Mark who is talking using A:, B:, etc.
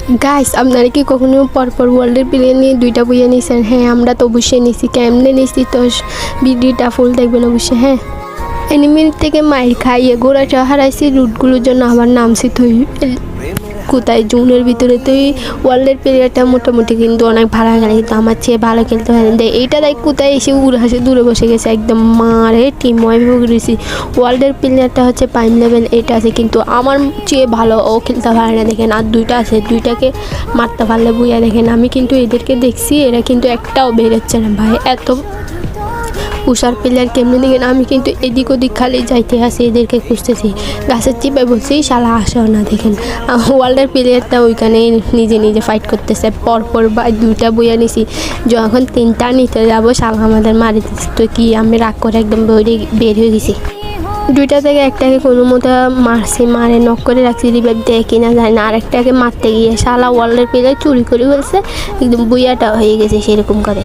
A: Guys আপনারা কি কখনো পরপর ওয়ার্ল্ডের প্লেয়ার নিয়ে দুইটা বইয়ে নিয়েছেন? হ্যাঁ, আমরা তো অবশ্যই নিছি। কেমনে নিছি তো ভিডিওটা ফুল দেখবেন অবশ্যই। হ্যাঁ, এনিমির থেকে মাইর খাইয়ে গোড়াটা হারাইছি, রুটগুলোর জন্য আমার নামছি তুই কোথায় জুনের ভিতরে। তুই ওয়ার্ল্ডের প্লেয়ারটা মোটামুটি কিন্তু অনেক ভালো খেলে, কিন্তু আমার চেয়ে ভালো খেলতে পারে। এইটা দেখ কোথায় এসে উড়ে হাসে দূরে বসে গেছে, একদম মারে টিম ওয়াইফে ঘুরেছি। ওয়ার্ল্ডের প্লেয়ারটা হচ্ছে 5 লেভেল, এটা আছে কিন্তু আমার চেয়ে ভালো ও খেলতে পারে না। দেখেন আর দুইটা আছে, দুইটাকে মারতে পারলে বুঝা। দেখেন আমি কিন্তু এদেরকে দেখছি, এরা কিন্তু একটাও বেরোচ্ছে না ভাই। এত উষার প্লেয়ার কেমনি দেখেন, আমি কিন্তু এদিক ওদিক খালি যাইতে আসি, এদেরকে খুঁজতেছি। গাছের চিপে বলছি শালা আসেও না। দেখেন ওয়ার্ল্ডের প্লেয়ারটা ওইখানে নিজে নিজে ফাইট করতেছে। পরপর বা দুইটা বইয়া নিছি, যখন 3টা নিতে যাবো শালা আমাদের মারি দিচ্ছে। তো কি আমি রাগ করে একদম বের হয়ে গেছি। দুইটা থেকে একটাকে কোনো মতো মারছি, মারে নক করে রাখছি, রিভাইভ দেয় কিনা যায় না। আরেকটাকে মারতে গিয়ে শালা ওয়ার্ল্ডের প্লেয়ার চুরি করে ফেলছে, একদম বুইয়াটা হয়ে গেছে সেরকম করে।